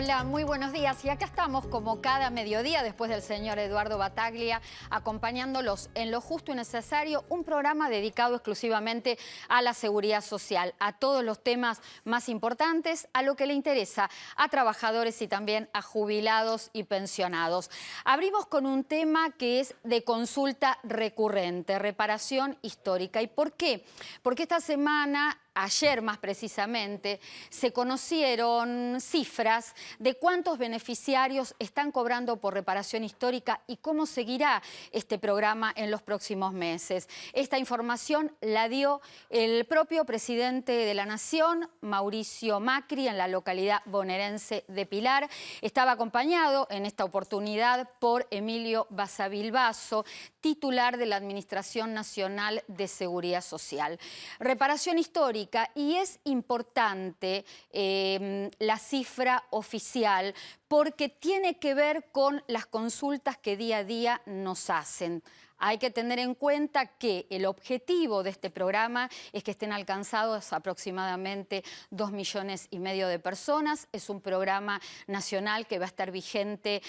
Hola, muy buenos días. Y acá estamos como cada mediodía después del señor Eduardo Battaglia, acompañándolos en lo justo y necesario, un programa dedicado exclusivamente a la seguridad social, a todos los temas más importantes, a lo que le interesa a trabajadores y también a jubilados y pensionados. Abrimos con un tema que es de consulta recurrente, reparación histórica. ¿Y por qué? Porque esta semana, ayer más precisamente, se conocieron cifras de cuántos beneficiarios están cobrando por reparación histórica y cómo seguirá este programa en los próximos meses. Esta información la dio el propio presidente de la Nación, Mauricio Macri, en la localidad bonaerense de Pilar. Estaba acompañado en esta oportunidad por Emilio Basavilbaso, titular de la Administración Nacional de Seguridad Social. Reparación histórica. Y es importante la cifra oficial porque tiene que ver con las consultas que día a día nos hacen. Hay que tener en cuenta que el objetivo de este programa es que estén alcanzados aproximadamente 2,5 millones de personas. Es un programa nacional que va a estar vigente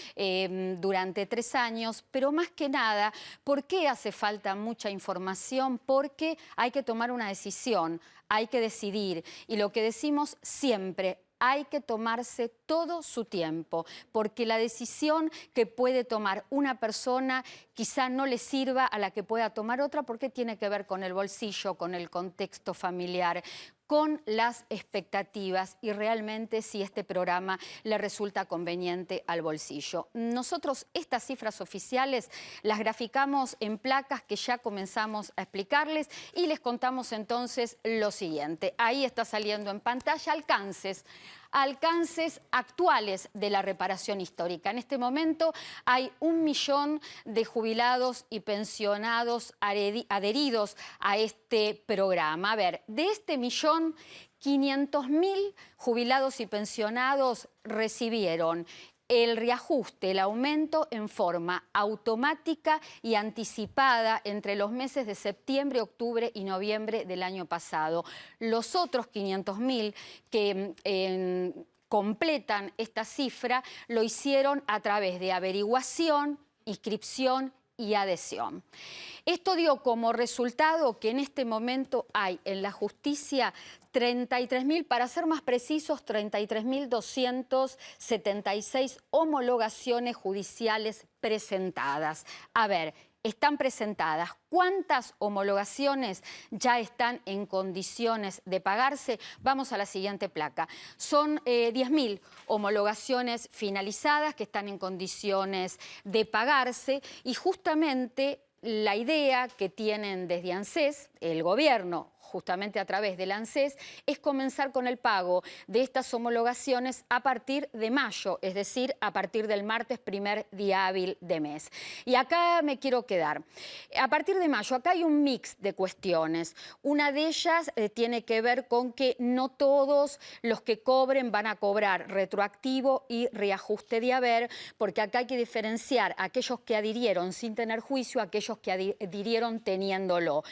durante 3 años, pero más que nada, ¿por qué hace falta mucha información? Porque hay que tomar una decisión, hay que decidir. Y lo que decimos siempre, hay que tomarse todo su tiempo, porque la decisión que puede tomar una persona quizá no le sirva a la que pueda tomar otra, porque tiene que ver con el bolsillo, con el contexto familiar, con las expectativas y realmente si este programa le resulta conveniente al bolsillo. Nosotros estas cifras oficiales las graficamos en placas que ya comenzamos a explicarles y les contamos entonces lo siguiente. Ahí está saliendo en pantalla alcances actuales de la reparación histórica. En este momento hay 1 millón de jubilados y pensionados adheridos a este programa. A ver, de este millón, 500.000 jubilados y pensionados recibieron el reajuste, el aumento en forma automática y anticipada entre los meses de septiembre, octubre y noviembre del año pasado. Los otros 500.000 que completan esta cifra lo hicieron a través de averiguación, inscripción y adhesión. Esto dio como resultado que en este momento hay en la justicia 33.000, para ser más precisos, 33.276 homologaciones judiciales presentadas. A ver, están presentadas. ¿Cuántas homologaciones ya están en condiciones de pagarse? Vamos a la siguiente placa. Son 10.000 homologaciones finalizadas que están en condiciones de pagarse y justamente la idea que tienen desde ANSES, el gobierno, justamente a través del ANSES, es comenzar con el pago de estas homologaciones a partir de mayo, es decir, a partir del martes, primer día hábil de mes. Y acá me quiero quedar. A partir de mayo, acá hay un mix de cuestiones. Una de ellas tiene que ver con que no todos los que cobren van a cobrar retroactivo y reajuste de haber, porque acá hay que diferenciar a aquellos que adhirieron sin tener juicio a aquellos que adhirieron teniéndolo.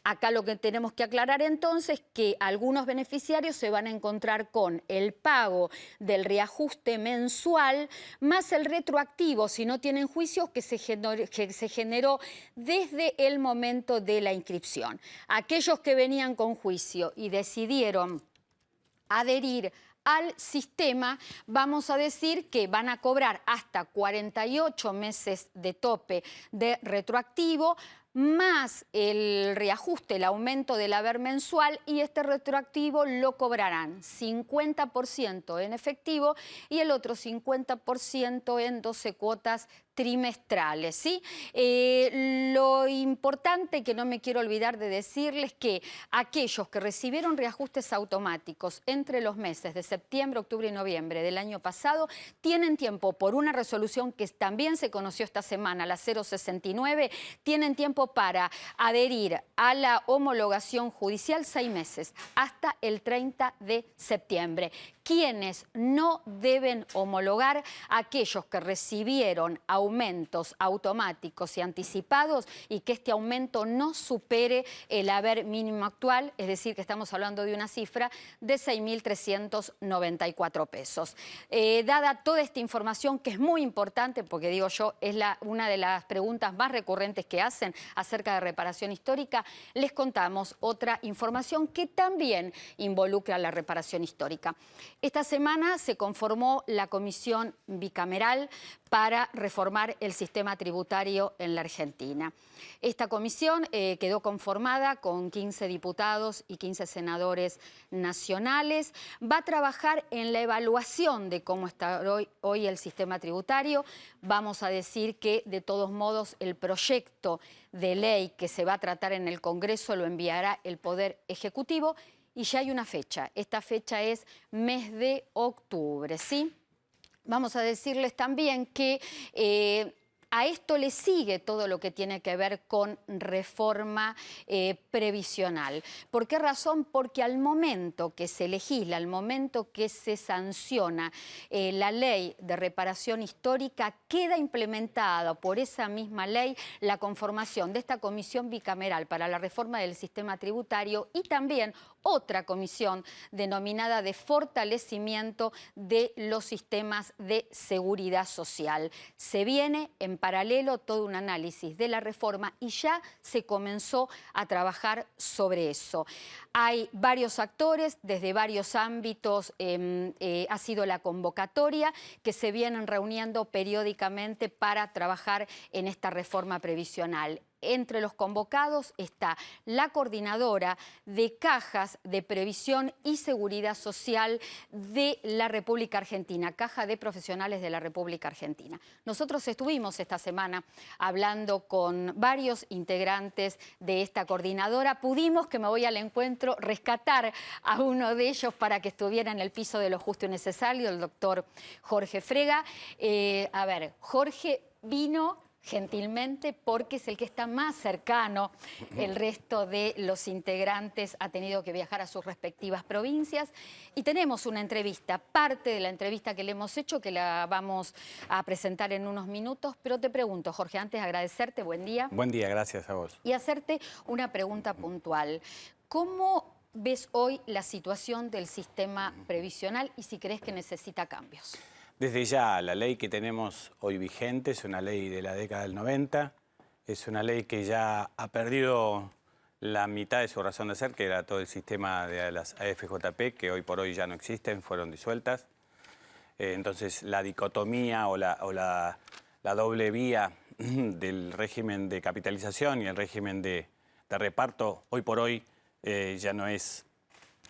Acá lo que tenemos que aclarar entonces es que algunos beneficiarios se van a encontrar con el pago del reajuste mensual más el retroactivo, si no tienen juicios, que se generó desde el momento de la inscripción. Aquellos que venían con juicio y decidieron adherir al sistema, vamos a decir que van a cobrar hasta 48 meses de tope de retroactivo, más el reajuste, el aumento del haber mensual, y este retroactivo lo cobrarán 50% en efectivo y el otro 50% en 12 cuotas trimestrales, ¿sí? Lo importante que no me quiero olvidar de decirles que aquellos que recibieron reajustes automáticos entre los meses de septiembre, octubre y noviembre del año pasado tienen tiempo, por una resolución que también se conoció esta semana, la 069, tienen tiempo para adherir a la homologación judicial 6 meses, hasta el 30 de septiembre. quienes no deben homologar, aquellos que recibieron aumentos automáticos y anticipados y que este aumento no supere el haber mínimo actual, es decir, que estamos hablando de una cifra de 6.394 pesos. Dada toda esta información, que es muy importante, porque digo yo, es una de las preguntas más recurrentes que hacen acerca de reparación histórica, les contamos otra información que también involucra la reparación histórica. Esta semana se conformó la Comisión Bicameral para reformar el sistema tributario en la Argentina. Esta comisión quedó conformada con 15 diputados y 15 senadores nacionales. Va a trabajar en la evaluación de cómo está hoy el sistema tributario. Vamos a decir que, de todos modos, el proyecto de ley que se va a tratar en el Congreso lo enviará el Poder Ejecutivo y ya hay una fecha. Esta fecha es mes de octubre, ¿sí? Vamos a decirles también que a esto le sigue todo lo que tiene que ver con reforma previsional. ¿Por qué razón? Porque al momento que se legisla, al momento que se sanciona la ley de reparación histórica, queda implementada por esa misma ley la conformación de esta comisión bicameral para la reforma del sistema tributario y también otra comisión denominada de fortalecimiento de los sistemas de seguridad social. Se viene en paralelo todo un análisis de la reforma y ya se comenzó a trabajar sobre eso. Hay varios actores, desde varios ámbitos ha sido la convocatoria, que se vienen reuniendo periódicamente para trabajar en esta reforma previsional. Entre los convocados está la coordinadora de cajas de previsión y seguridad social de la República Argentina, Caja de Profesionales de la República Argentina. Nosotros estuvimos esta semana hablando con varios integrantes de esta coordinadora. Pudimos, que me voy al encuentro, rescatar a uno de ellos para que estuviera en el piso de lo justo y necesario, el doctor Jorge Frega. Jorge vino gentilmente porque es el que está más cercano. El resto de los integrantes ha tenido que viajar a sus respectivas provincias y tenemos una entrevista, parte de la entrevista que le hemos hecho, que la vamos a presentar en unos minutos, pero te pregunto, Jorge, antes agradecerte, buen día. Buen día, gracias a vos. Y hacerte una pregunta puntual. ¿Cómo ves hoy la situación del sistema previsional y si crees que necesita cambios? Desde ya, la ley que tenemos hoy vigente es una ley de la década del 90, es una ley que ya ha perdido la mitad de su razón de ser, que era todo el sistema de las AFJP, que hoy por hoy ya no existen, fueron disueltas. Entonces, la dicotomía o la doble vía del régimen de capitalización y el régimen de reparto, hoy por hoy ya no es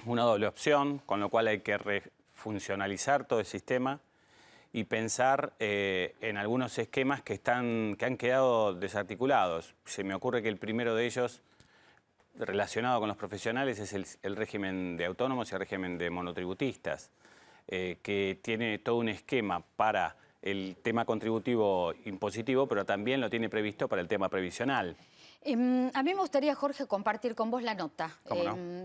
una doble opción, con lo cual hay que refuncionalizar todo el sistema y pensar en algunos esquemas que han quedado desarticulados. Se me ocurre que el primero de ellos, relacionado con los profesionales, es el régimen de autónomos y el régimen de monotributistas, que tiene todo un esquema para el tema contributivo impositivo, pero también lo tiene previsto para el tema previsional. A mí me gustaría, Jorge, compartir con vos la nota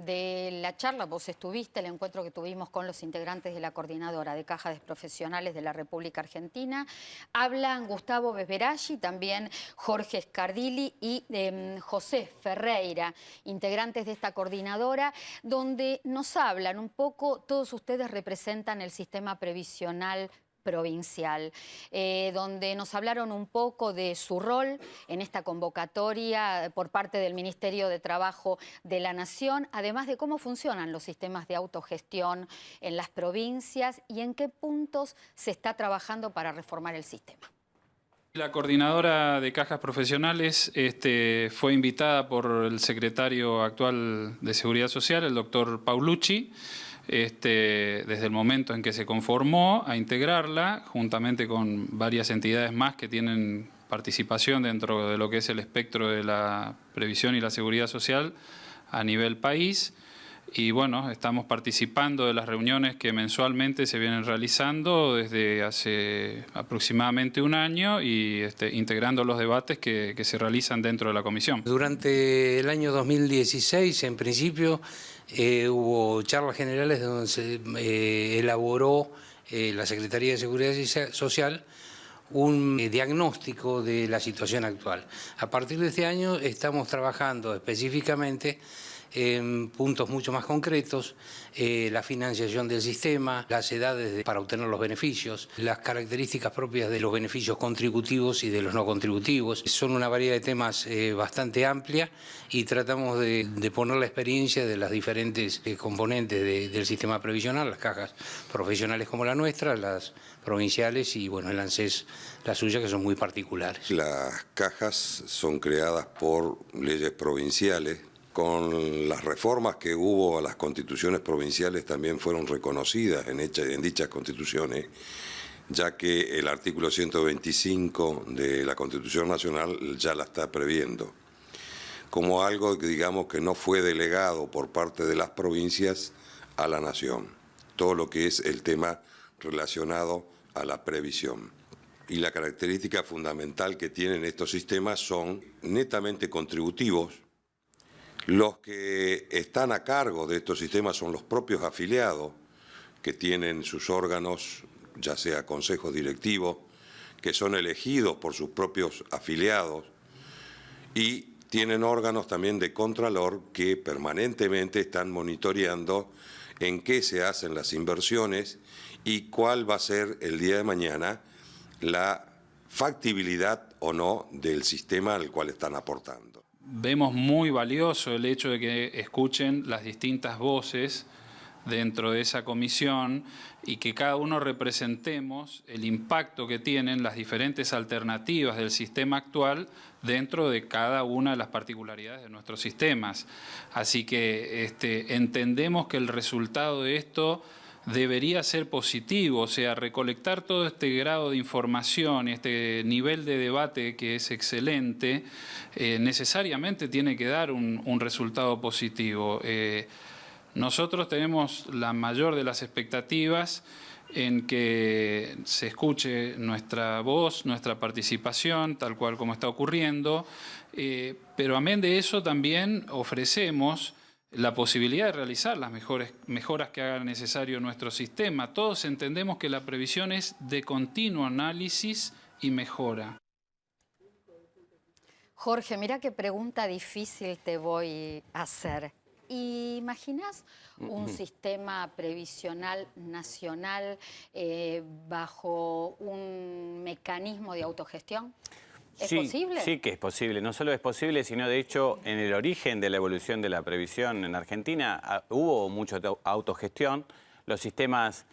de la charla. Vos estuviste, el encuentro que tuvimos con los integrantes de la coordinadora de cajas de profesionales de la República Argentina. Hablan Gustavo Besberaggi, también Jorge Scardilli y José Ferreira, integrantes de esta coordinadora, donde nos hablan un poco, todos ustedes representan el sistema previsional provincial, donde nos hablaron un poco de su rol en esta convocatoria por parte del Ministerio de Trabajo de la Nación, además de cómo funcionan los sistemas de autogestión en las provincias y en qué puntos se está trabajando para reformar el sistema. La coordinadora de cajas profesionales fue invitada por el secretario actual de Seguridad Social, el doctor Paulucci, desde el momento en que se conformó, a integrarla, juntamente con varias entidades más que tienen participación dentro de lo que es el espectro de la previsión y la seguridad social a nivel país. Y bueno, estamos participando de las reuniones que mensualmente se vienen realizando desde hace aproximadamente un año y integrando los debates que se realizan dentro de la comisión. Durante el año 2016, en principio, hubo charlas generales donde se elaboró la Secretaría de Seguridad Social un diagnóstico de la situación actual. A partir de este año estamos trabajando específicamente en puntos mucho más concretos, la financiación del sistema, las edades para obtener los beneficios, las características propias de los beneficios contributivos y de los no contributivos. Son una variedad de temas bastante amplia y tratamos de poner la experiencia de las diferentes componentes del sistema previsional, las cajas profesionales como la nuestra, las provinciales y bueno, el ANSES, la suya, que son muy particulares. Las cajas son creadas por leyes provinciales. Con las reformas que hubo a las constituciones provinciales también fueron reconocidas en dichas constituciones, ya que el artículo 125 de la Constitución Nacional ya la está previendo, como algo que digamos que no fue delegado por parte de las provincias a la Nación, todo lo que es el tema relacionado a la previsión. Y la característica fundamental que tienen estos sistemas son netamente contributivos. Los que están a cargo de estos sistemas son los propios afiliados, que tienen sus órganos, ya sea consejos directivos, que son elegidos por sus propios afiliados, y tienen órganos también de contralor que permanentemente están monitoreando en qué se hacen las inversiones y cuál va a ser el día de mañana la factibilidad o no del sistema al cual están aportando. Vemos muy valioso el hecho de que escuchen las distintas voces dentro de esa comisión y que cada uno representemos el impacto que tienen las diferentes alternativas del sistema actual dentro de cada una de las particularidades de nuestros sistemas. Así que entendemos que el resultado de esto debería ser positivo, o sea, recolectar todo este grado de información y este nivel de debate que es excelente, necesariamente tiene que dar un resultado positivo. Nosotros tenemos la mayor de las expectativas en que se escuche nuestra voz, nuestra participación, tal cual como está ocurriendo, pero amén de eso también ofrecemos la posibilidad de realizar las mejoras que hagan necesario nuestro sistema. Todos entendemos que la previsión es de continuo análisis y mejora. Jorge, mira qué pregunta difícil te voy a hacer. ¿Imaginas un sistema previsional nacional bajo un mecanismo de autogestión? ¿Es posible? Sí que es posible. No solo es posible, sino de hecho en el origen de la evolución de la previsión en Argentina hubo mucha autogestión. Los sistemas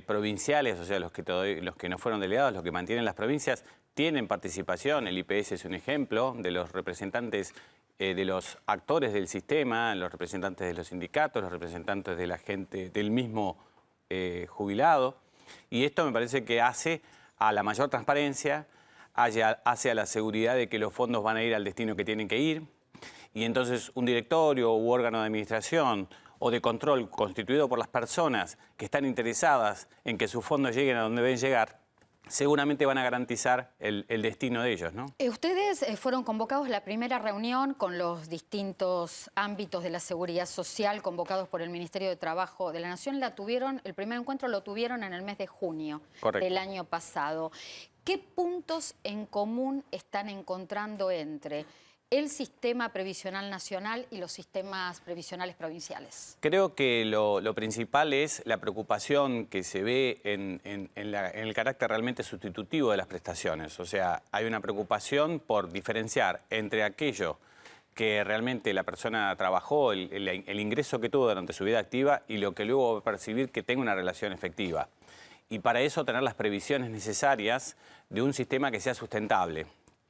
provinciales, o sea, los que no fueron delegados, los que mantienen las provincias, tienen participación. El IPS es un ejemplo de los representantes, de los actores del sistema, los representantes de los sindicatos, los representantes de la gente, del mismo jubilado. Y esto me parece que hace a la mayor transparencia, hace a la seguridad de que los fondos van a ir al destino que tienen que ir, y entonces un directorio u órgano de administración o de control constituido por las personas que están interesadas en que sus fondos lleguen a donde deben llegar, seguramente van a garantizar el destino de ellos, ¿no? Ustedes fueron convocados a la primera reunión con los distintos ámbitos de la seguridad social convocados por el Ministerio de Trabajo de la Nación. El primer encuentro lo tuvieron en el mes de junio del año pasado. ¿Qué puntos en común están encontrando entre el sistema previsional nacional y los sistemas previsionales provinciales? Creo que lo principal es la preocupación que se ve en el carácter realmente sustitutivo de las prestaciones. O sea, hay una preocupación por diferenciar entre aquello que realmente la persona trabajó, el ingreso que tuvo durante su vida activa y lo que luego va a percibir que tenga una relación efectiva. Y para eso tener las previsiones necesarias de un sistema que sea sustentable.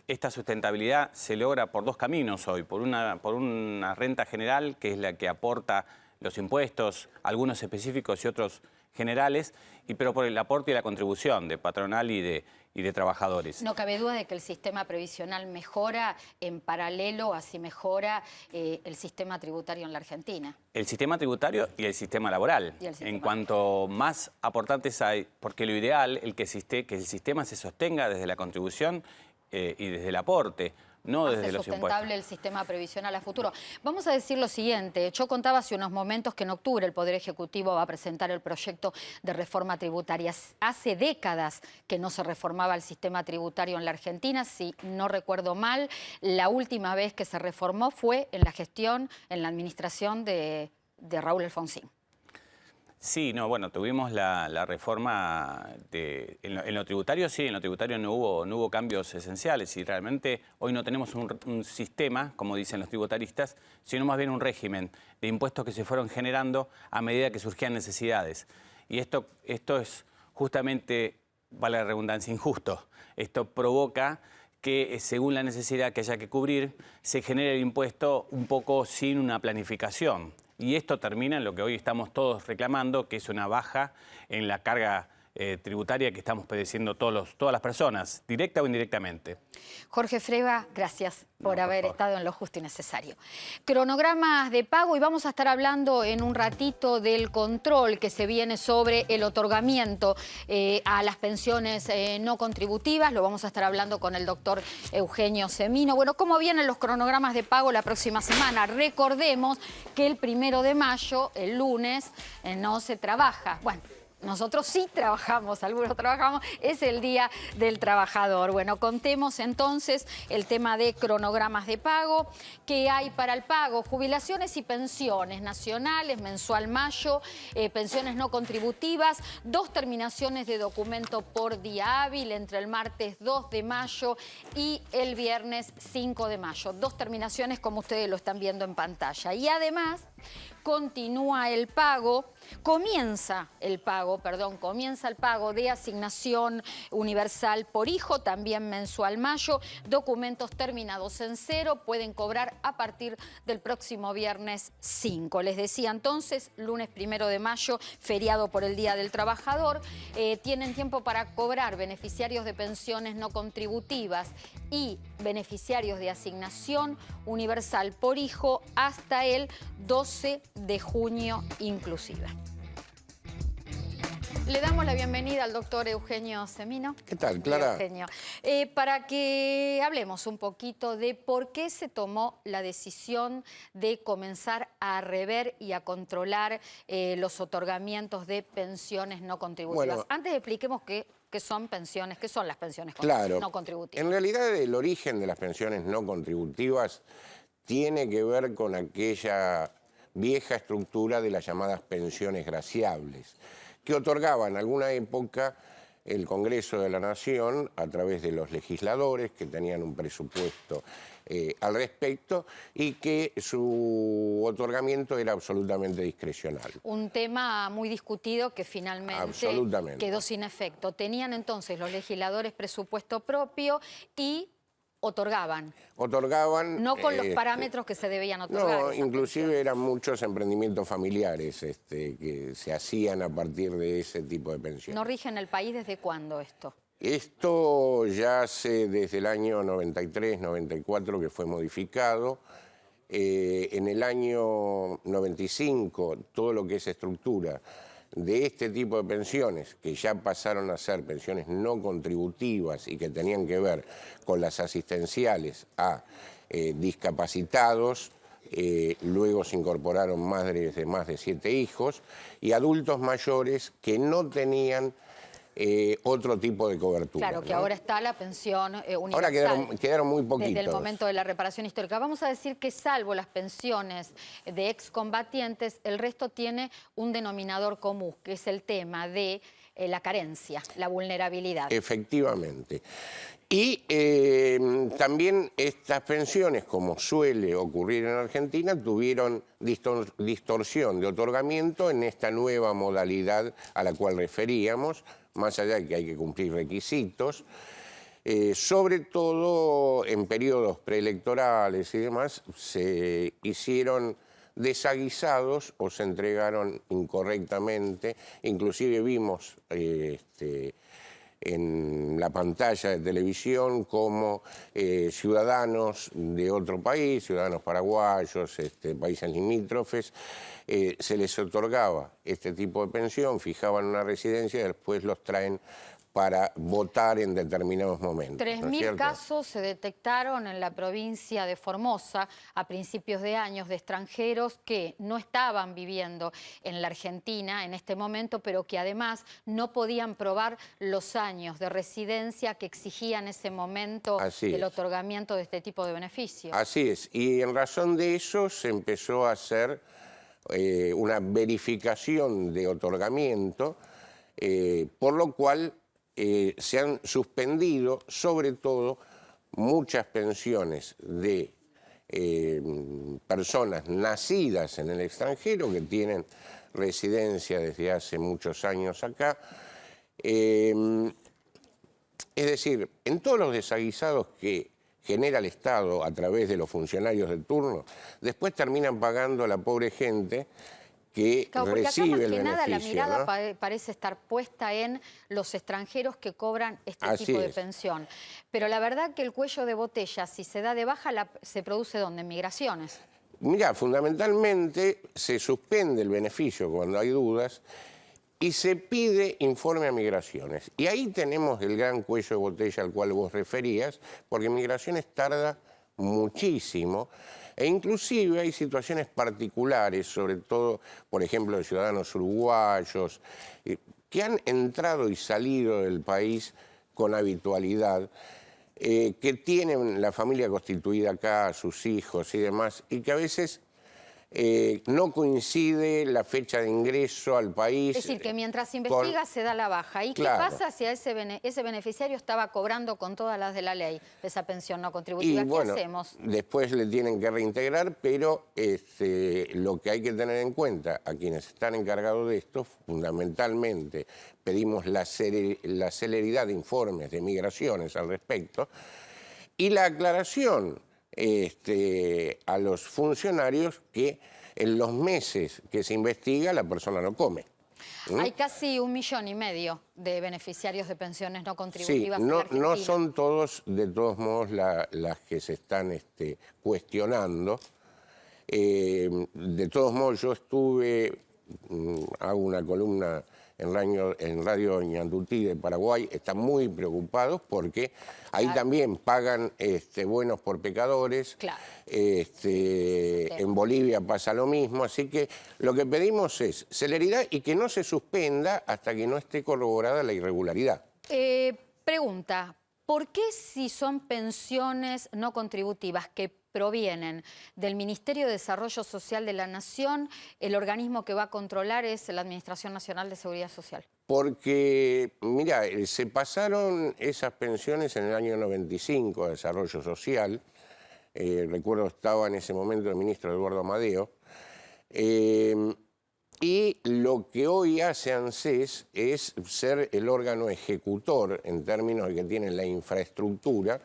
Esta sustentabilidad se logra por dos caminos hoy, por una renta general, que es la que aporta los impuestos, algunos específicos y otros generales, pero por el aporte y la contribución de patronal y de trabajadores. No cabe duda de que el sistema previsional mejora, en paralelo así mejora el sistema tributario en la Argentina. El sistema tributario y el sistema laboral. En cuanto más aportantes hay, porque lo ideal es que el sistema se sostenga desde la contribución y desde el aporte, no desde los impuestos. Sustentable el sistema previsional a futuro. Vamos a decir lo siguiente. Yo contaba hace unos momentos que en octubre el Poder Ejecutivo va a presentar el proyecto de reforma tributaria. Hace décadas que no se reformaba el sistema tributario en la Argentina. Si no recuerdo mal, la última vez que se reformó fue en la gestión, en la administración de Raúl Alfonsín. Sí, no, bueno, tuvimos la reforma en lo tributario, sí, en lo tributario no hubo cambios esenciales y realmente hoy no tenemos un sistema, como dicen los tributaristas, sino más bien un régimen de impuestos que se fueron generando a medida que surgían necesidades. Y esto es justamente, vale la redundancia, injusto. Esto provoca que según la necesidad que haya que cubrir, se genere el impuesto un poco sin una planificación. Y esto termina en lo que hoy estamos todos reclamando, que es una baja en la carga tributaria que estamos padeciendo todas las personas, directa o indirectamente. Jorge Freva, gracias por haber estado en Lo Justo y Necesario. Cronogramas de pago, y vamos a estar hablando en un ratito del control que se viene sobre el otorgamiento a las pensiones no contributivas. Lo vamos a estar hablando con el doctor Eugenio Semino. Bueno, ¿cómo vienen los cronogramas de pago la próxima semana? Recordemos que el 1 de mayo, el lunes, no se trabaja. Bueno, nosotros sí trabajamos, algunos trabajamos, es el Día del Trabajador. Bueno, contemos entonces el tema de cronogramas de pago. ¿Qué hay para el pago? Jubilaciones y pensiones nacionales, mensual mayo, pensiones no contributivas, 2 terminaciones de documento por día hábil entre el martes 2 de mayo y el viernes 5 de mayo. 2 terminaciones como ustedes lo están viendo en pantalla. Y además comienza el pago de asignación universal por hijo, también mensual mayo. Documentos terminados en 0 pueden cobrar a partir del próximo viernes 5. Les decía entonces, lunes 1 de mayo, feriado por el Día del Trabajador. Tienen tiempo para cobrar beneficiarios de pensiones no contributivas y beneficiarios de asignación universal por hijo hasta el 12 de junio inclusive. Le damos la bienvenida al doctor Eugenio Semino. ¿Qué tal, Clara? Eugenio. Para que hablemos un poquito de por qué se tomó la decisión de comenzar a rever y a controlar los otorgamientos de pensiones no contributivas. Bueno, antes expliquemos qué son pensiones, qué son las pensiones no contributivas. En realidad el origen de las pensiones no contributivas tiene que ver con aquella vieja estructura de las llamadas pensiones graciables, que otorgaba en alguna época el Congreso de la Nación a través de los legisladores que tenían un presupuesto al respecto y que su otorgamiento era absolutamente discrecional. Un tema muy discutido que finalmente quedó sin efecto. Tenían entonces los legisladores presupuesto propio y otorgaban. No con los parámetros que se debían otorgar. No, inclusive eran muchos emprendimientos familiares que se hacían a partir de ese tipo de pensiones. ¿No rige en el país desde cuándo esto? Esto ya hace desde el año 93, 94 que fue modificado. En el año 95 todo lo que es estructura de este tipo de pensiones, que ya pasaron a ser pensiones no contributivas y que tenían que ver con las asistenciales a discapacitados, luego se incorporaron madres de más de 7 hijos y adultos mayores que no tenían otro tipo de cobertura. Claro, que ahora está la pensión universal. Ahora quedaron muy poquitos. Desde el momento de la reparación histórica. Vamos a decir que salvo las pensiones de excombatientes, el resto tiene un denominador común, que es el tema de la carencia, la vulnerabilidad. Efectivamente. Y también estas pensiones, como suele ocurrir en Argentina, tuvieron distorsión de otorgamiento en esta nueva modalidad a la cual referíamos, más allá de que hay que cumplir requisitos, sobre todo en periodos preelectorales y demás, se hicieron desaguisados o se entregaron incorrectamente. Inclusive vimos en la pantalla de televisión como ciudadanos de otro país, ciudadanos paraguayos, países limítrofes, se les otorgaba este tipo de pensión, fijaban una residencia y después los traen para votar en determinados momentos. 3.000 casos se detectaron en la provincia de Formosa a principios de años de extranjeros que no estaban viviendo en la Argentina en este momento, pero que además no podían probar los años de residencia que exigía en ese momento el otorgamiento de este tipo de beneficios. Así es, y en razón de eso se empezó a hacer una verificación de otorgamiento, por lo cual se han suspendido, sobre todo, muchas pensiones de personas nacidas en el extranjero que tienen residencia desde hace muchos años acá. Es decir, en todos los desaguisados que genera el Estado a través de los funcionarios de turno, después terminan pagando a la pobre gente que recibe el beneficio. Nada, la mirada parece estar puesta en los extranjeros que cobran este tipo de pensión. Pero la verdad que el cuello de botella, si se da de baja, se produce ¿dónde? En migraciones. Mirá, fundamentalmente se suspende el beneficio cuando hay dudas y se pide informe a migraciones. Y ahí tenemos el gran cuello de botella al cual vos referías, porque migraciones tarda muchísimo. E inclusive hay situaciones particulares, sobre todo, por ejemplo, de ciudadanos uruguayos, que han entrado y salido del país con habitualidad, que tienen la familia constituida acá, sus hijos y demás, y que a veces no coincide la fecha de ingreso al país. Es decir, que mientras se investiga se da la baja. ¿Y qué pasa si a ese beneficiario estaba cobrando con todas las de la ley esa pensión no contributiva? ¿Qué hacemos? Después le tienen que reintegrar, pero lo que hay que tener en cuenta a quienes están encargados de esto, fundamentalmente pedimos la celeridad de informes de migraciones al respecto y la aclaración a los funcionarios que en los meses que se investiga la persona no come. Hay casi 1,5 millones de beneficiarios de pensiones no contributivas. Sí, no son todos, de todos modos, las que se están cuestionando. De todos modos, yo hago una columna en Radio Ñandutí de Paraguay, están muy preocupados porque ahí también pagan buenos por pecadores. Claro. En Bolivia pasa lo mismo, así que lo que pedimos es celeridad y que no se suspenda hasta que no esté corroborada la irregularidad. Pregunta, ¿por qué si son pensiones no contributivas que provienen del Ministerio de Desarrollo Social de la Nación, el organismo que va a controlar es la Administración Nacional de Seguridad Social? Porque, mira, se pasaron esas pensiones en el año 95 a Desarrollo Social. Recuerdo estaba en ese momento el ministro Eduardo Amadeo. Y lo que hoy hace ANSES es ser el órgano ejecutor en términos de que tiene la infraestructura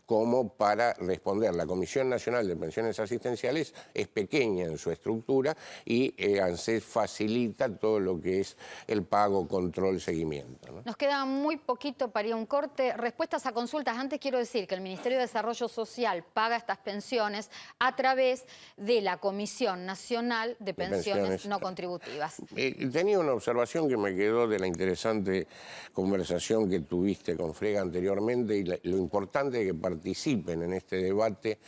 como para responder. La Comisión Nacional de Pensiones Asistenciales es pequeña en su estructura y ANSES facilita todo lo que es el pago, control, seguimiento, ¿no? Nos queda muy poquito para ir a un corte. Respuestas a consultas. Antes quiero decir que el Ministerio de Desarrollo Social paga estas pensiones a través de la Comisión Nacional de Pensiones No Contributivas. Tenía una observación que me quedó de la interesante conversación que tuviste con Frega anteriormente y lo importante de que participen en este debate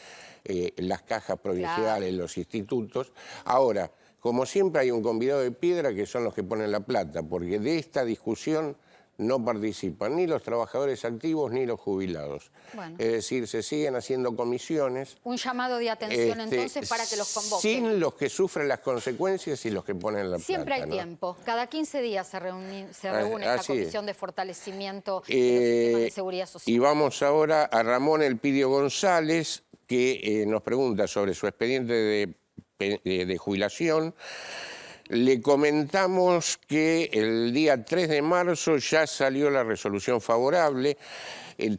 las cajas provinciales, los institutos. Ahora, como siempre hay un convidado de piedra que son los que ponen la plata, porque de esta discusión no participan ni los trabajadores activos ni los jubilados. Bueno. Es decir, se siguen haciendo comisiones. Un llamado de atención entonces para que los convoquen. Sin los que sufren las consecuencias y los que ponen la plata. Siempre hay tiempo. Cada 15 días se reúne esta comisión de fortalecimiento de los sistemas de seguridad social. Y vamos ahora a Ramón Elpidio González, que nos pregunta sobre su expediente de jubilación. Le comentamos que el día 3 de marzo ya salió la resolución favorable.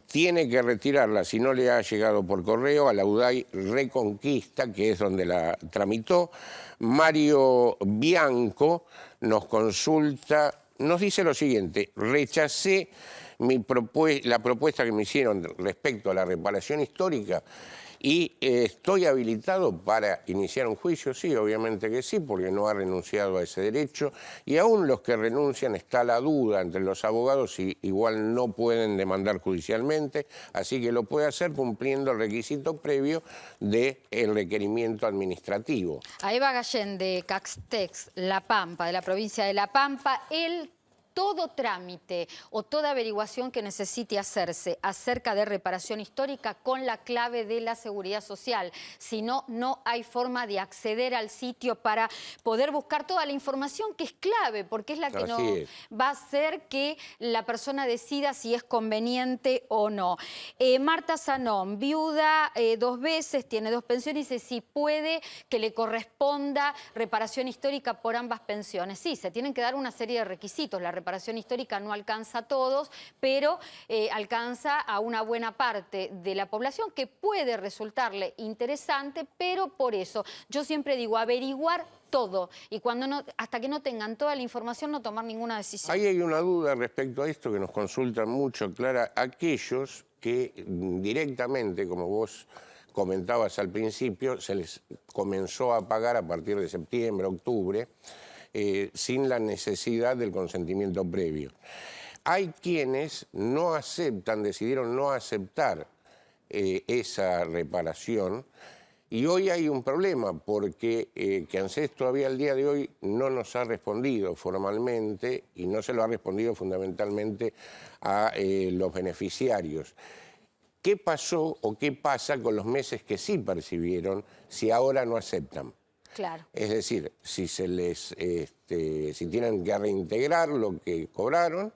tiene que retirarla, si no le ha llegado por correo, a la UDAI Reconquista, que es donde la tramitó. Mario Bianco nos consulta, nos dice lo siguiente: rechacé la propuesta que me hicieron respecto a la reparación histórica y ¿estoy habilitado para iniciar un juicio? Sí, obviamente que sí, porque no ha renunciado a ese derecho, y aún los que renuncian está la duda entre los abogados si igual no pueden demandar judicialmente, así que lo puede hacer cumpliendo el requisito previo del requerimiento administrativo. A Eva Gallén de Caxtex, La Pampa, de la provincia de La Pampa, todo trámite o toda averiguación que necesite hacerse acerca de reparación histórica con la clave de la Seguridad Social. Si no, no hay forma de acceder al sitio para poder buscar toda la información que es clave, porque es la que nos va a hacer que la persona decida si es conveniente o no. Marta Zanón, viuda 2 veces, tiene 2 pensiones, dice si puede que le corresponda reparación histórica por ambas pensiones. Sí, se tienen que dar una serie de requisitos. La reparación histórica no alcanza a todos, pero alcanza a una buena parte de la población que puede resultarle interesante, pero por eso yo siempre digo averiguar todo y hasta que no tengan toda la información no tomar ninguna decisión. Ahí hay una duda respecto a esto que nos consultan mucho, Clara, aquellos que directamente, como vos comentabas al principio, se les comenzó a pagar a partir de septiembre, octubre, sin la necesidad del consentimiento previo. Hay quienes no aceptan, decidieron no aceptar esa reparación, y hoy hay un problema porque que ANSES todavía al día de hoy no nos ha respondido formalmente y no se lo ha respondido fundamentalmente a los beneficiarios. ¿Qué pasó o qué pasa con los meses que sí percibieron si ahora no aceptan? Claro. Es decir, si si tienen que reintegrar lo que cobraron,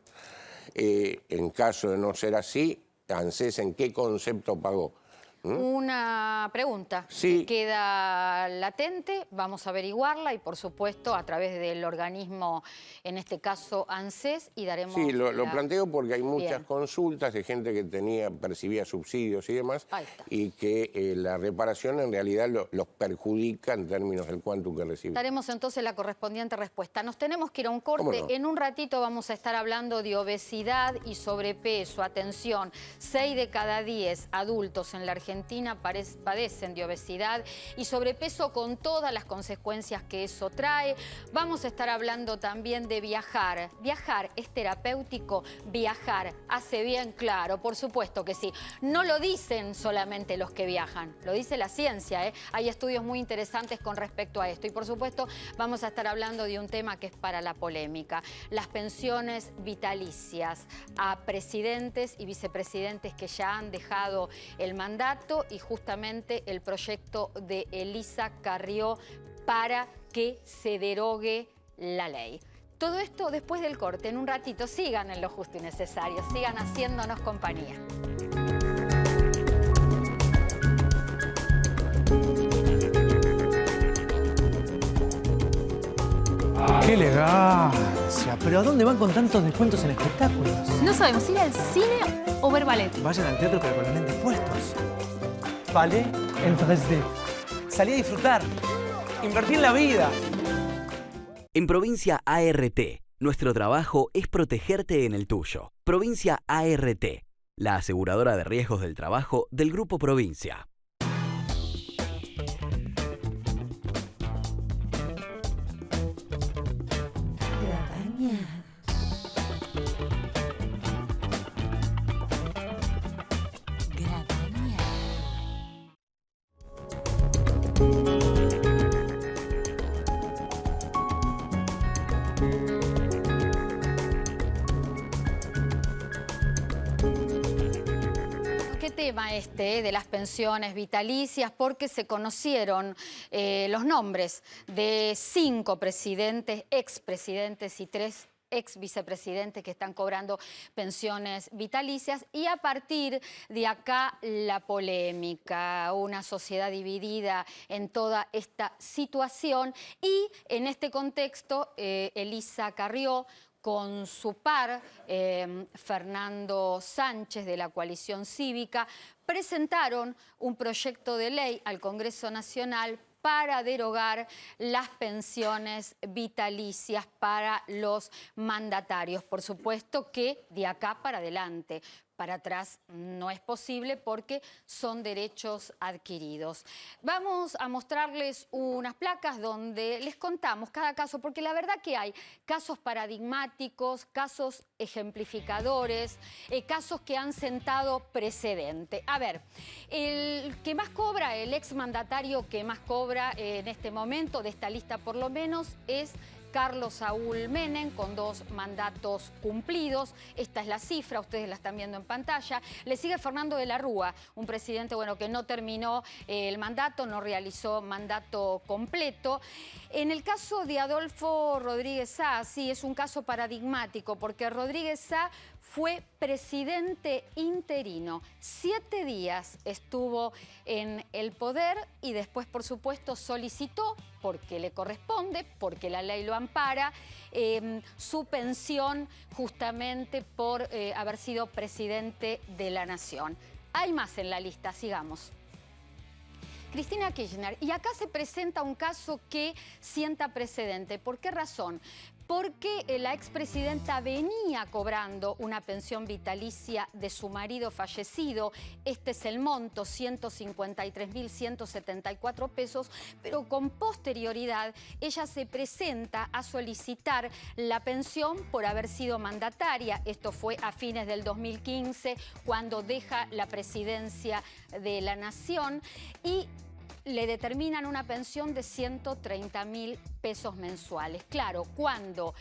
en caso de no ser así, ANSES ¿en qué concepto pagó? Una pregunta Sí. que queda latente, vamos a averiguarla y por supuesto a través del organismo, en este caso ANSES, y daremos... Sí, lo planteo porque hay muchas Bien. consultas de gente que percibía subsidios y demás, y que la reparación en realidad los perjudica en términos del quantum que reciben. Daremos entonces la correspondiente respuesta. Nos tenemos que ir a un corte. ¿Cómo no? En un ratito vamos a estar hablando de obesidad y sobrepeso. Atención, 6 de cada 10 adultos en la Argentina padecen de obesidad y sobrepeso con todas las consecuencias que eso trae. Vamos a estar hablando también de viajar. ¿Viajar es terapéutico? ¿Viajar hace bien? Claro, por supuesto que sí. No lo dicen solamente los que viajan, lo dice la ciencia, ¿eh? Hay estudios muy interesantes con respecto a esto. Y por supuesto vamos a estar hablando de un tema que es para la polémica. Las pensiones vitalicias a presidentes y vicepresidentes que ya han dejado el mandato, y justamente el proyecto de Elisa Carrió para que se derogue la ley. Todo esto después del corte. En un ratito sigan en Lo Justo y Necesario, sigan haciéndonos compañía. ¡Qué elegancia! ¿Pero a dónde van con tantos descuentos en espectáculos? No sabemos ir al cine o ver ballet. Vayan al teatro pero con los lentes puestos. Ballet en 3D. Salí a disfrutar. Invertí en la vida. En Provincia ART, nuestro trabajo es protegerte en el tuyo. Provincia ART, la aseguradora de riesgos del trabajo del Grupo Provincia. Qué tema de las pensiones vitalicias, porque se conocieron los nombres de 5 presidentes, expresidentes y 3 ex vicepresidentes que están cobrando pensiones vitalicias, y a partir de acá la polémica, una sociedad dividida en toda esta situación, y en este contexto Elisa Carrió con su par, Fernando Sánchez, de la Coalición Cívica, presentaron un proyecto de ley al Congreso Nacional para derogar las pensiones vitalicias para los mandatarios. Por supuesto que de acá para adelante, para atrás no es posible porque son derechos adquiridos. Vamos a mostrarles unas placas donde les contamos cada caso, porque la verdad que hay casos paradigmáticos, casos ejemplificadores, casos que han sentado precedente. A ver, el que más cobra, el exmandatario que más cobra en este momento, de esta lista por lo menos, es Carlos Saúl Menem, con 2 mandatos cumplidos. Esta es la cifra, ustedes la están viendo en pantalla. Le sigue Fernando de la Rúa, un presidente que no terminó el mandato, no realizó mandato completo. En el caso de Adolfo Rodríguez Sá, sí, es un caso paradigmático, porque Rodríguez Sá fue presidente interino. 7 días estuvo en el poder y después, por supuesto, solicitó, porque le corresponde, porque la ley lo ampara, su pensión justamente por haber sido presidente de la Nación. Hay más en la lista, sigamos. Cristina Kirchner, y acá se presenta un caso que sienta precedente. ¿Por qué razón? Porque la expresidenta venía cobrando una pensión vitalicia de su marido fallecido. Este es el monto, 153.174 pesos, pero con posterioridad ella se presenta a solicitar la pensión por haber sido mandataria. Esto fue a fines del 2015, cuando deja la presidencia de la Nación, y le determinan una pensión de 130.000 pesos mensuales. Claro, cuando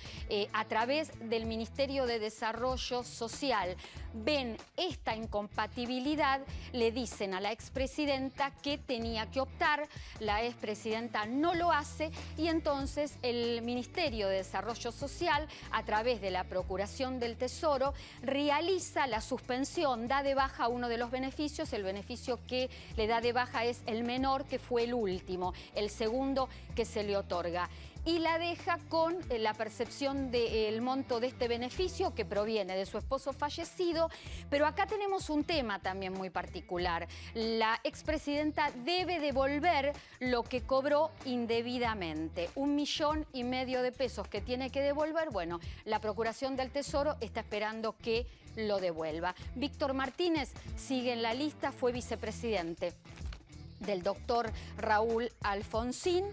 a través del Ministerio de Desarrollo Social ven esta incompatibilidad, le dicen a la expresidenta que tenía que optar. La expresidenta no lo hace y entonces el Ministerio de Desarrollo Social, a través de la Procuración del Tesoro, realiza la suspensión, da de baja uno de los beneficios. El beneficio que le da de baja es el menor, que fue el último, el segundo que se le otorga, y la deja con la percepción del monto de este beneficio, que proviene de su esposo fallecido. Pero acá tenemos un tema también muy particular. La expresidenta debe devolver lo que cobró indebidamente, 1,5 millones de pesos que tiene que devolver. Bueno, la Procuración del Tesoro está esperando que lo devuelva. Víctor Martínez sigue en la lista, fue vicepresidente del doctor Raúl Alfonsín,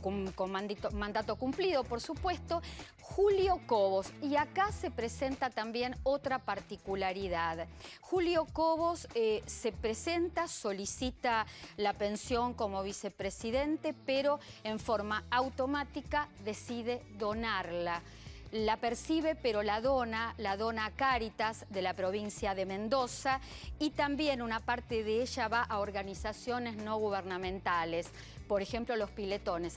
con mandato cumplido, por supuesto. Julio Cobos, y acá se presenta también otra particularidad. Julio Cobos se presenta, solicita la pensión como vicepresidente, pero en forma automática decide donarla. La percibe, pero la dona a Cáritas de la provincia de Mendoza, y también una parte de ella va a organizaciones no gubernamentales. Por ejemplo, a los piletones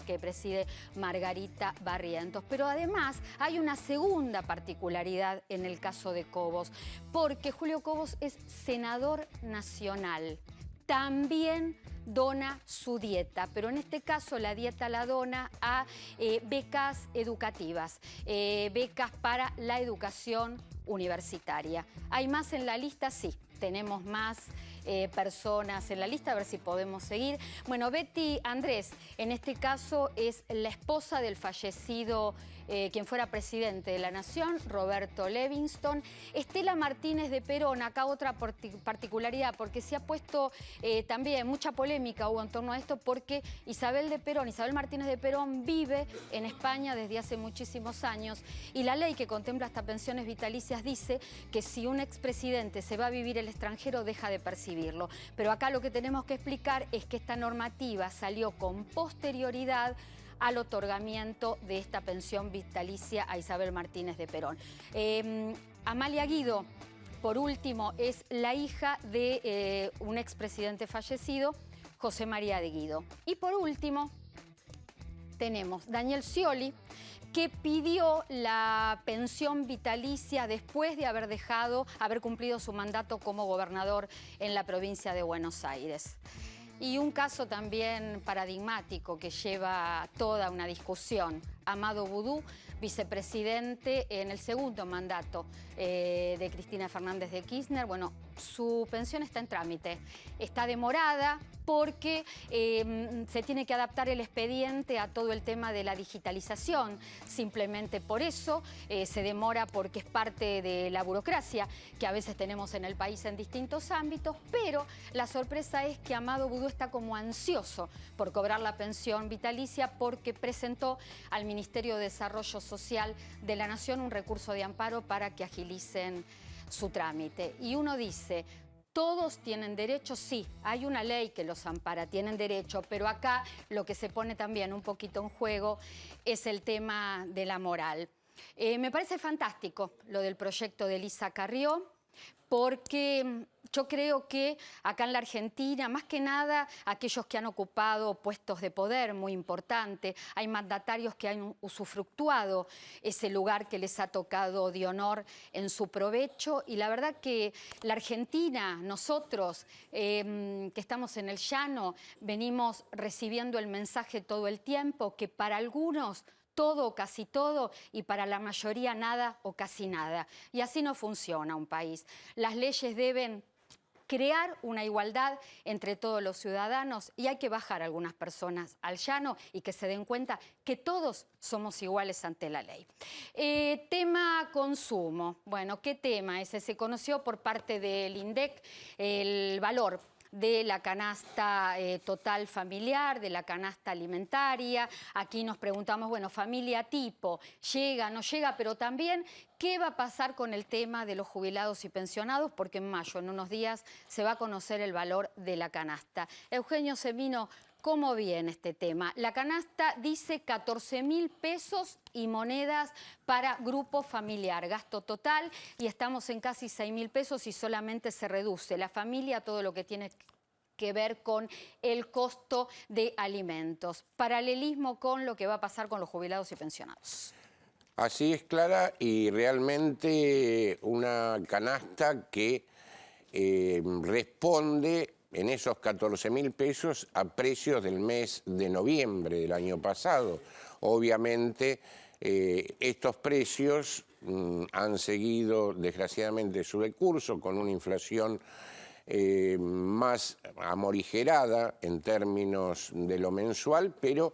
que preside Margarita Barrientos. Pero además hay una segunda particularidad en el caso de Cobos, porque Julio Cobos es senador nacional. También dona su dieta, pero en este caso la dieta la dona a becas educativas, becas para la educación universitaria. ¿Hay más en la lista? Sí, tenemos más personas en la lista, a ver si podemos seguir. Bueno, Betty Andrés, en este caso es la esposa del fallecido, quien fuera presidente de la Nación, Roberto Levingston. Estela Martínez de Perón, acá otra particularidad, porque se ha puesto también mucha polémica hubo en torno a esto, porque Isabel Martínez de Perón vive en España desde hace muchísimos años, y la ley que contempla estas pensiones vitalicias dice que si un expresidente se va a vivir al extranjero deja de percibirlo. Pero acá lo que tenemos que explicar es que esta normativa salió con posterioridad al otorgamiento de esta pensión vitalicia a Isabel Martínez de Perón. Amalia Guido, por último, es la hija de un expresidente fallecido, José María de Guido. Y por último, tenemos Daniel Scioli, que pidió la pensión vitalicia después de haber cumplido su mandato como gobernador en la provincia de Buenos Aires. Y un caso también paradigmático que lleva toda una discusión. Amado Boudou, vicepresidente en el segundo mandato de Cristina Fernández de Kirchner. Bueno, su pensión está en trámite, está demorada porque se tiene que adaptar el expediente a todo el tema de la digitalización. Simplemente por eso se demora, porque es parte de la burocracia que a veces tenemos en el país en distintos ámbitos, pero la sorpresa es que Amado Boudou está como ansioso por cobrar la pensión vitalicia porque presentó al Ministerio de Desarrollo Social de la Nación un recurso de amparo para que agilicen su trámite. Y uno dice, ¿todos tienen derecho? Sí, hay una ley que los ampara, tienen derecho, pero acá lo que se pone también un poquito en juego es el tema de la moral. Me parece fantástico lo del proyecto de Elisa Carrió, porque yo creo que acá en la Argentina, más que nada, aquellos que han ocupado puestos de poder muy importantes, hay mandatarios que han usufructuado ese lugar que les ha tocado de honor en su provecho, y la verdad que la Argentina, nosotros que estamos en el llano, venimos recibiendo el mensaje todo el tiempo que para algunos todo o casi todo, y para la mayoría nada o casi nada. Y así no funciona un país. Las leyes deben crear una igualdad entre todos los ciudadanos, y hay que bajar a algunas personas al llano y que se den cuenta que todos somos iguales ante la ley. Tema consumo. Bueno, ¿qué tema ese? Se conoció por parte del INDEC el valor de la canasta total familiar, de la canasta alimentaria. Aquí nos preguntamos, bueno, familia tipo, ¿llega, no llega? Pero también, ¿qué va a pasar con el tema de los jubilados y pensionados? Porque en mayo, en unos días, se va a conocer el valor de la canasta. Eugenio Semino, ¿cómo viene este tema? La canasta dice 14.000 pesos y monedas para grupo familiar, gasto total, y estamos en casi 6.000 pesos y solamente se reduce la familia, todo lo que tiene que ver con el costo de alimentos. Paralelismo con lo que va a pasar con los jubilados y pensionados. Así es, Clara, y realmente una canasta que responde en esos 14.000 pesos a precios del mes de noviembre del año pasado. Obviamente, estos precios han seguido, desgraciadamente, su decurso con una inflación más amorigerada en términos de lo mensual, pero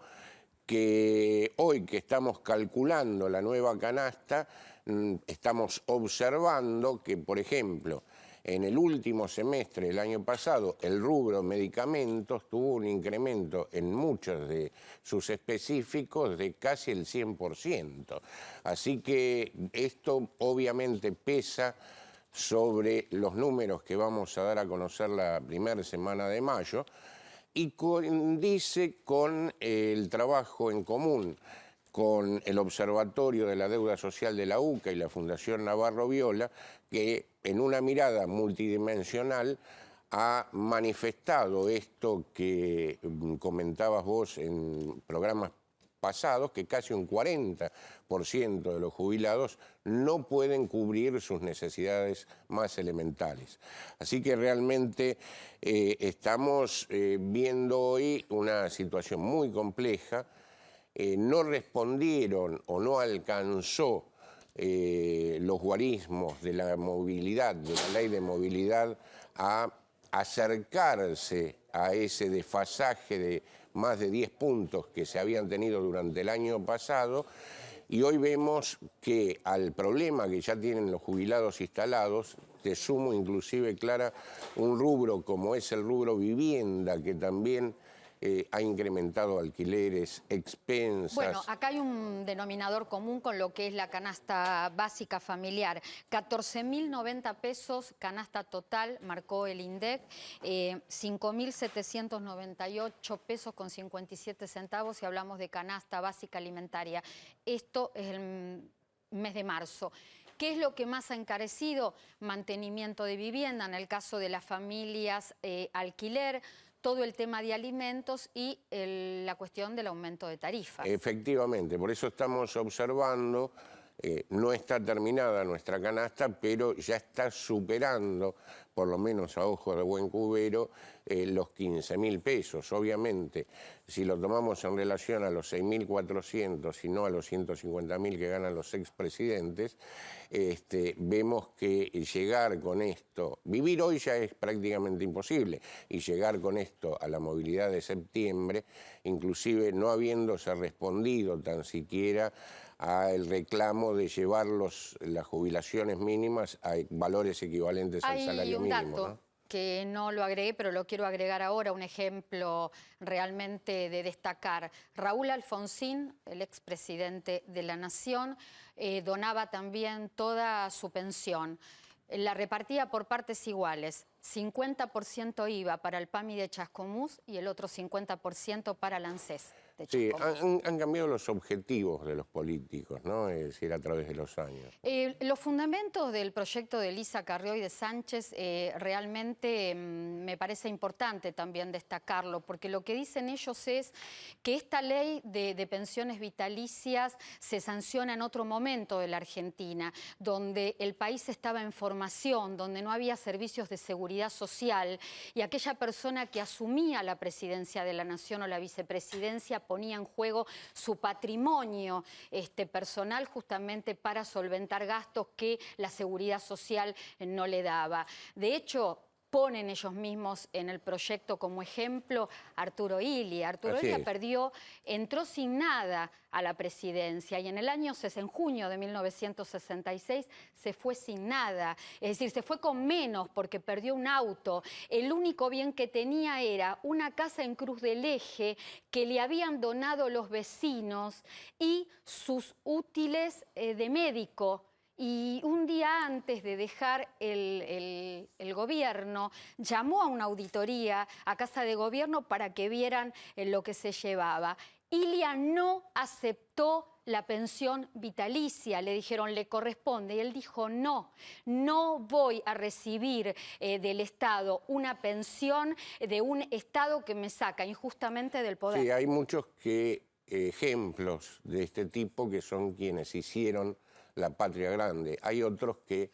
que hoy que estamos calculando la nueva canasta, estamos observando que, por ejemplo, en el último semestre del año pasado, el rubro medicamentos tuvo un incremento en muchos de sus específicos de casi el 100%. Así que esto obviamente pesa sobre los números que vamos a dar a conocer la primera semana de mayo, y coincide con el trabajo en común con el Observatorio de la Deuda Social de la UCA y la Fundación Navarro Viola, que en una mirada multidimensional ha manifestado esto que comentabas vos en programas pasados, que casi un 40% de los jubilados no pueden cubrir sus necesidades más elementales. Así que realmente estamos viendo hoy una situación muy compleja. No respondieron o no alcanzó los guarismos de la movilidad, de la ley de movilidad, a acercarse a ese desfasaje de más de 10 puntos que se habían tenido durante el año pasado, y hoy vemos que al problema que ya tienen los jubilados instalados, te sumo inclusive, Clara, un rubro como es el rubro vivienda, que también ha incrementado alquileres, expensas. Bueno, acá hay un denominador común con lo que es la canasta básica familiar. 14.090 pesos, canasta total, marcó el INDEC, 5.798 pesos con 57 centavos si hablamos de canasta básica alimentaria. Esto es el mes de marzo. ¿Qué es lo que más ha encarecido? Mantenimiento de vivienda, en el caso de las familias, alquiler, todo el tema de alimentos y la cuestión del aumento de tarifas. Efectivamente, por eso estamos observando No está terminada nuestra canasta, pero ya está superando, por lo menos a ojos de buen cubero, los 15.000 pesos. Obviamente, si lo tomamos en relación a los 6.400 y no a los 150.000 que ganan los expresidentes, vemos que llegar con esto, vivir hoy ya es prácticamente imposible, y llegar con esto a la movilidad de septiembre, inclusive no habiéndose respondido tan siquiera al reclamo de llevar las jubilaciones mínimas a valores equivalentes al salario mínimo. Hay un dato que no lo agregué, pero lo quiero agregar ahora, un ejemplo realmente de destacar. Raúl Alfonsín, el expresidente de la Nación, donaba también toda su pensión. La repartía por partes iguales. 50% iba para el PAMI de Chascomús y el otro 50% para el ANSES de Chascomús. Sí, han cambiado los objetivos de los políticos, ¿no? Es decir, a través de los años. Los fundamentos del proyecto de Elisa Carrió y de Sánchez realmente me parece importante también destacarlo, porque lo que dicen ellos es que esta ley de pensiones vitalicias se sanciona en otro momento de la Argentina, donde el país estaba en formación, donde no había servicios de seguridad social, y aquella persona que asumía la presidencia de la Nación o la vicepresidencia ponía en juego su patrimonio personal justamente para solventar gastos que la seguridad social no le daba. De hecho, ponen ellos mismos en el proyecto como ejemplo a Arturo Illia. Arturo Illia entró sin nada a la presidencia y en el año, en junio de 1966, se fue sin nada. Es decir, se fue con menos porque perdió un auto. El único bien que tenía era una casa en Cruz del Eje que le habían donado los vecinos y sus útiles de médico. Y un día antes de dejar el gobierno, llamó a una auditoría a Casa de Gobierno para que vieran lo que se llevaba. Illia no aceptó la pensión vitalicia, le dijeron, le corresponde, y él dijo, no, no voy a recibir del Estado una pensión de un Estado que me saca injustamente del poder. Sí, hay muchos ejemplos de este tipo que son quienes hicieron la patria grande. Hay otros que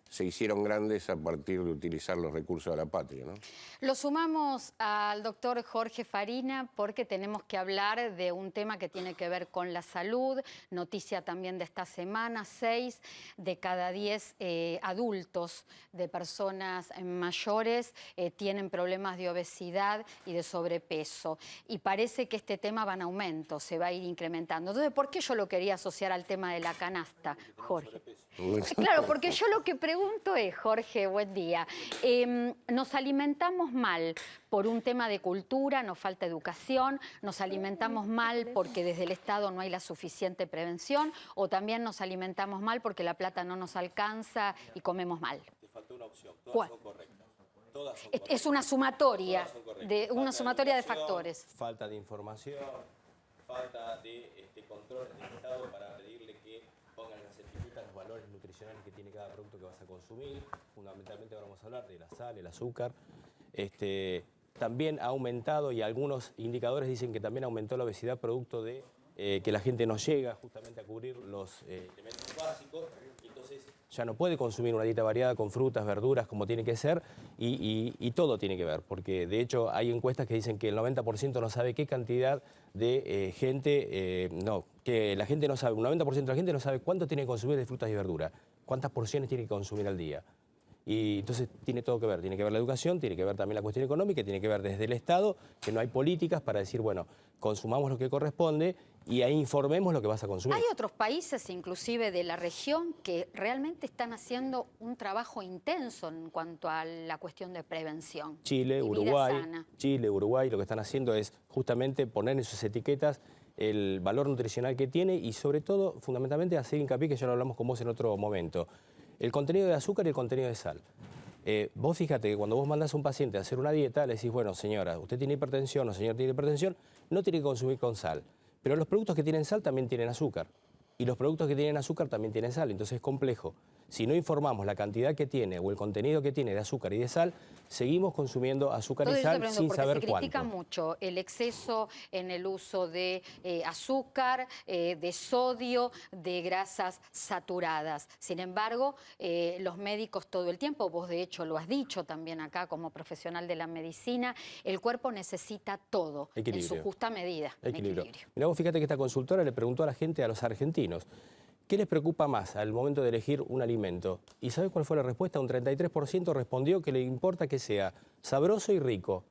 se hicieron grandes a partir de utilizar los recursos de la patria, ¿no? Lo sumamos al doctor Jorge Farina porque tenemos que hablar de un tema que tiene que ver con la salud. Noticia también de esta semana, 6 de cada 10 adultos de personas mayores tienen problemas de obesidad y de sobrepeso. Y parece que este tema va en aumento, se va a ir incrementando. Entonces, ¿por qué yo lo quería asociar al tema de la canasta, Jorge? Claro, porque yo lo que pregunto es, Jorge, buen día, nos alimentamos mal por un tema de cultura, nos falta educación, nos alimentamos mal porque desde el Estado no hay la suficiente prevención, o también nos alimentamos mal porque la plata no nos alcanza y comemos mal. Te faltó una opción, todas son correctas. Todas son correctas. Es una sumatoria, de factores. Falta de información, falta de control del Estado para pedirle que pongan en las etiquetas los valores nutricionales que tiene cada producto que vas a consumir. Fundamentalmente ahora vamos a hablar de la sal, el azúcar. También ha aumentado, y algunos indicadores dicen que también aumentó la obesidad producto de que la gente no llega justamente a cubrir los elementos básicos. Entonces ya no puede consumir una dieta variada con frutas, verduras, como tiene que ser, y todo tiene que ver, porque de hecho hay encuestas que dicen que el 90% no sabe qué cantidad de gente, que la gente no sabe, un 90% de la gente no sabe cuánto tiene que consumir de frutas y verduras, cuántas porciones tiene que consumir al día. Y entonces tiene todo que ver la educación, tiene que ver también la cuestión económica, tiene que ver desde el Estado, que no hay políticas para decir, bueno, consumamos lo que corresponde y ahí informemos lo que vas a consumir. Hay otros países, inclusive de la región, que realmente están haciendo un trabajo intenso en cuanto a la cuestión de prevención. Chile, Uruguay, lo que están haciendo es justamente poner en sus etiquetas el valor nutricional que tiene y sobre todo, fundamentalmente, hacer hincapié, que ya lo hablamos con vos en otro momento, el contenido de azúcar y el contenido de sal. Vos fíjate que cuando vos mandás a un paciente a hacer una dieta, le decís, bueno, señora, usted tiene hipertensión o señor tiene hipertensión, no tiene que consumir con sal. Pero los productos que tienen sal también tienen azúcar. Y los productos que tienen azúcar también tienen sal, entonces es complejo. Si no informamos la cantidad que tiene o el contenido que tiene de azúcar y de sal, seguimos consumiendo azúcar y sal sin saber cuánto. Se critica cuánto. mucho el exceso en el uso de azúcar, de sodio, de grasas saturadas. Sin embargo, los médicos todo el tiempo, vos de hecho lo has dicho también acá como profesional de la medicina, el cuerpo necesita todo en su justa medida. Equilibrio. Mirá, vos fíjate que esta consultora le preguntó a la gente, a los argentinos, ¿qué les preocupa más al momento de elegir un alimento? ¿Y sabés cuál fue la respuesta? Un 33% respondió que le importa que sea sabroso y rico.